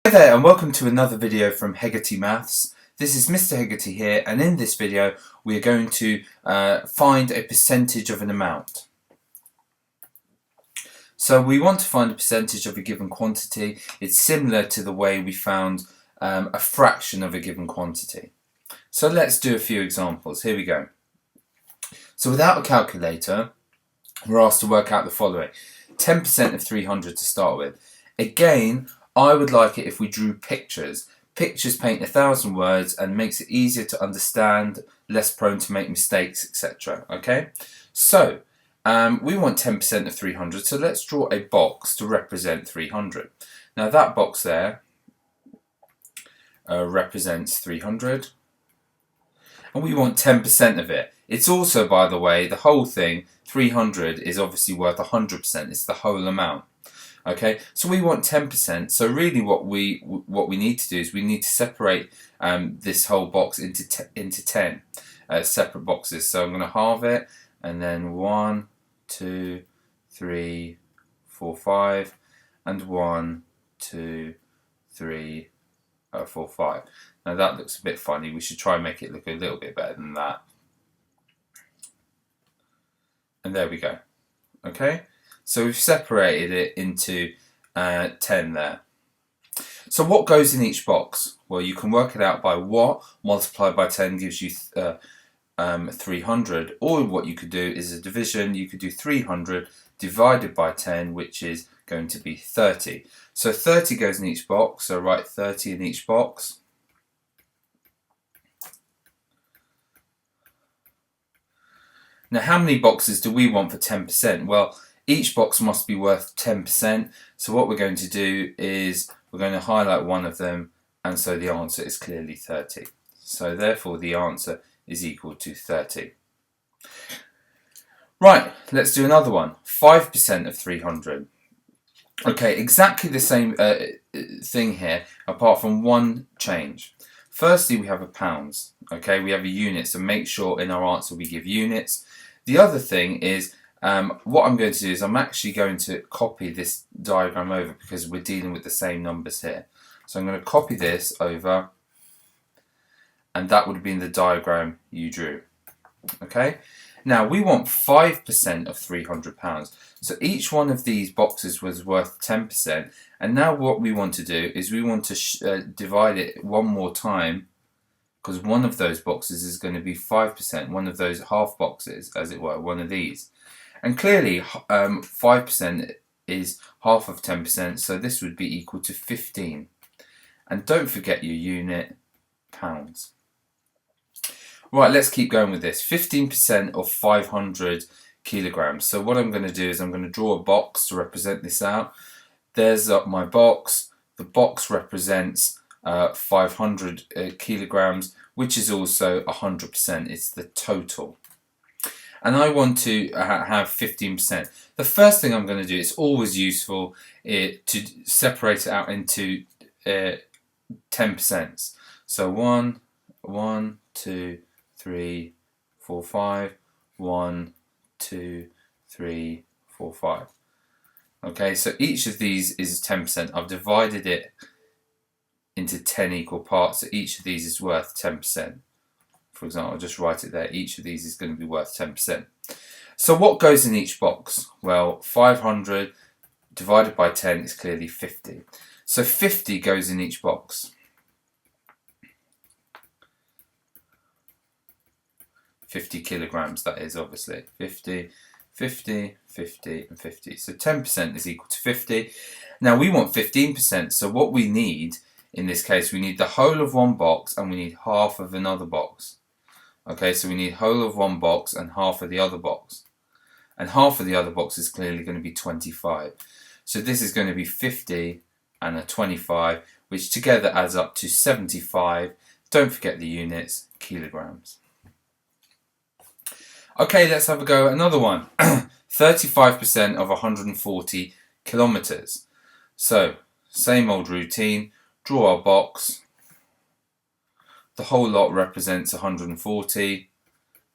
Hi there and welcome to another video from Hegarty Maths. This is Mr. Hegarty here, and in this video we are going to find a percentage of an amount. So we want to find a percentage of a given quantity. It's similar to the way we found a fraction of a given quantity. So let's do a few examples. Here we go. So without a calculator, we're asked to work out the following. 10% of 300 to start with. Again, I would like it if we drew pictures. Pictures paint 1,000 words and makes it easier to understand, less prone to make mistakes, etc. Okay? So, we want 10% of 300, so let's draw a box to represent 300. Now that box there represents 300. And we want 10% of it. It's also, by the way, the whole thing, 300 is obviously worth 100%. It's the whole amount. Okay, so we want 10%. So really, what we need to do is we need to separate this whole box into 10 separate boxes. So I'm going to halve it, and then 1, 2, 3, 4, 5, and 1, 2, 3, 4, 5. Now that looks a bit funny. We should try and make it look a little bit better than that. And there we go. Okay. So we've separated it into 10 there. So what goes in each box? Well, you can work it out by what multiplied by 10 gives you 300. Or what you could do is a division. You could do 300 divided by 10, which is going to be 30. So 30 goes in each box. So write 30 in each box. Now, how many boxes do we want for 10%? Well, each box must be worth 10%, so what we're going to do is we're going to highlight one of them, and so the answer is clearly 30. So therefore the answer is equal to 30. Right, let's do another one. 5% of 300. Okay, exactly the same thing here, apart from one change. Firstly, we have a pounds. Okay, we have a unit, so make sure in our answer we give units. The other thing is, what I'm going to do is I'm actually going to copy this diagram over because we're dealing with the same numbers here. So I'm going to copy this over, and that would have been the diagram you drew. Okay? Now we want 5% of £300. So each one of these boxes was worth 10%, and now what we want to do is we want to divide it one more time, because one of those boxes is going to be 5%, one of those half boxes, as it were, one of these. And clearly 5% is half of 10%, so this would be equal to 15. And don't forget your unit, pounds. Right, let's keep going with this. 15% of 500 kilograms. So what I'm going to do is I'm going to draw a box to represent this out. There's my box. The box represents 500 kilograms, which is also 100%. It's the total. And I want to have 15%. The first thing I'm going to do, it's always useful to separate it out into 10%. So 1, 2, 3, 4, 5. 1, 2, 3, 4, 5. Okay, so each of these is 10%. I've divided it into 10 equal parts, so each of these is worth 10%. For example, I'll just write it there. Each of these is going to be worth 10%. So what goes in each box? Well, 500 divided by 10 is clearly 50. So 50 goes in each box. 50 kilograms, that is, obviously. 50, 50, 50, and 50. So 10% is equal to 50. Now we want 15%, so what we need, in this case, we need the whole of one box and we need half of another box. Okay, so we need whole of one box and half of the other box. And half of the other box is clearly going to be 25. So this is going to be 50 and a 25, which together adds up to 75. Don't forget the units, kilograms. Okay, let's have a go at another one. 35% of 140 kilometers. So, same old routine. Draw our box. The whole lot represents 140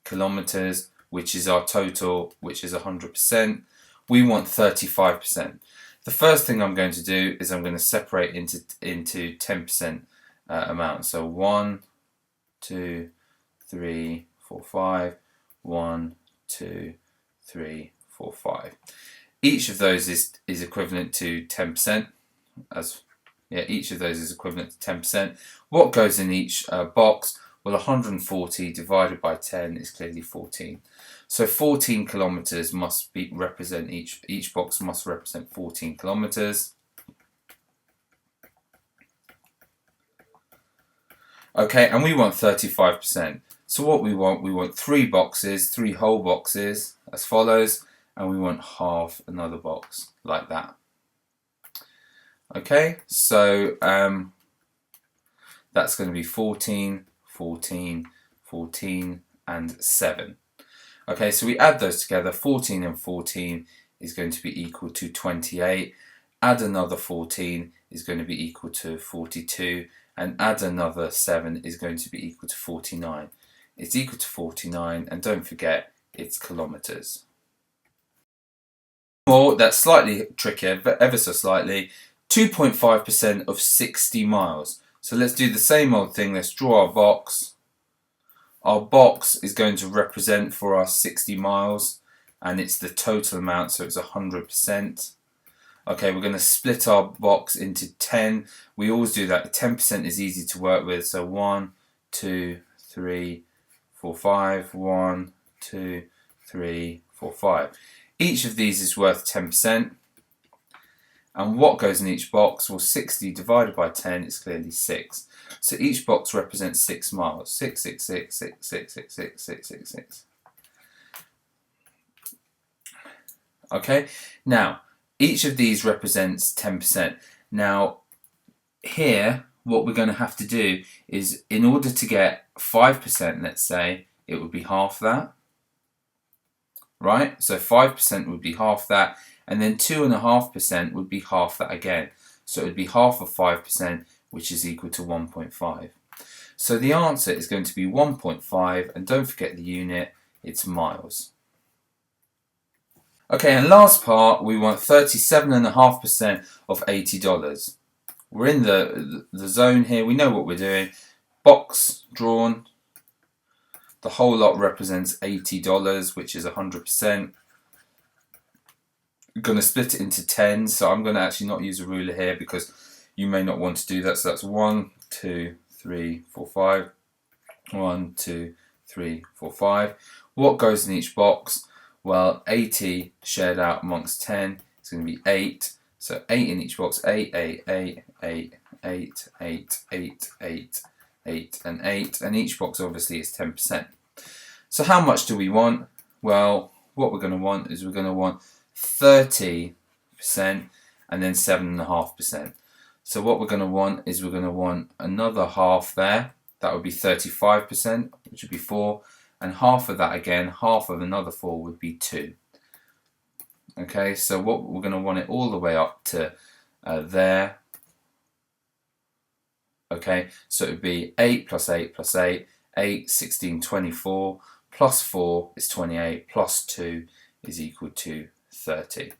kilometers, which is our total, which is 100%. We want 35%. The first thing I'm going to do is I'm going to separate into 10% amounts. So 1, 2, 3, 4, 5. 1, 2, 3, 4, 5. Each of those is equivalent to 10%. Each of those is equivalent to 10%. What goes in each box? Well, 140 divided by 10 is clearly 14. So 14 kilometers must represent each box must represent 14 kilometers. Okay, and we want 35%. So what we want 3 boxes, 3 whole boxes as follows, and we want half another box like that. Okay, so that's going to be 14, 14, 14, and 7. Okay, so we add those together. 14 and 14 is going to be equal to 28. Add another 14 is going to be equal to 42. And add another 7 is going to be equal to 49. It's equal to 49, and don't forget, it's kilometers. More, that's slightly trickier, but ever so slightly. 2.5% of 60 miles. So let's do the same old thing. Let's draw our box. Our box is going to represent for us 60 miles, and it's the total amount, so it's 100%. Okay, we're going to split our box into 10. We always do that. 10% is easy to work with. So 1, 2, 3, 4, 5. 1, 2, 3, 4, 5. Each of these is worth 10%. And what goes in each box? Well, 60 divided by 10 is clearly 6. So each box represents 6 miles. 6, 6, 6, 6, 6, 6, 6, 6, 6, 6. Okay, now each of these represents 10%. Now here, what we're going to have to do is, in order to get 5%, let's say, it would be half that. Right? So 5% would be half that. And then 2.5% would be half that again. So it would be half of 5%, which is equal to 1.5. So the answer is going to be 1.5, and don't forget the unit, it's miles. Okay, and last part, we want 37.5% of $80. We're in the zone here, we know what we're doing. Box drawn. The whole lot represents $80, which is 100%. I'm going to split it into 10, so I'm going to actually not use a ruler here because you may not want to do that. So that's 1, 2, 3, 4, 5. 1, 2, 3, 4, 5. What goes in each box? Well, 80 shared out amongst 10 is going to be 8. So 8 in each box. 8, 8, 8, 8, 8, 8, 8, 8, 8, and 8. And each box obviously is 10%. So how much do we want? Well, what we're going to want is we're going to want 30% and then 7.5%. So what we're going to want is we're going to want another half there. That would be 35%, which would be 4. And half of that again, half of another 4 would be 2. Okay, so what we're going to want it all the way up to there. Okay, so it would be 8 plus 8 plus 8, 8, 16, 24, plus 4 is 28, plus 2 is equal to 30.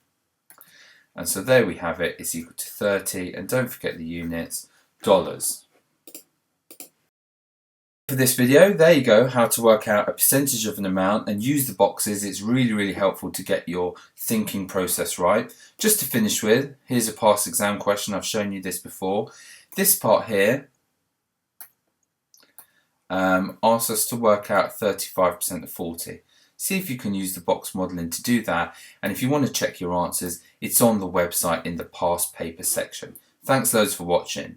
And so there we have it, it's equal to 30, and don't forget the units, dollars. For this video, there you go, how to work out a percentage of an amount and use the boxes. It's really helpful to get your thinking process right. Just to finish with, here's a past exam question. I've shown you this before. This part here asks us to work out 35% of 40. See if you can use the box modelling to do that, and if you want to check your answers, it's on the website in the past paper section. Thanks loads for watching.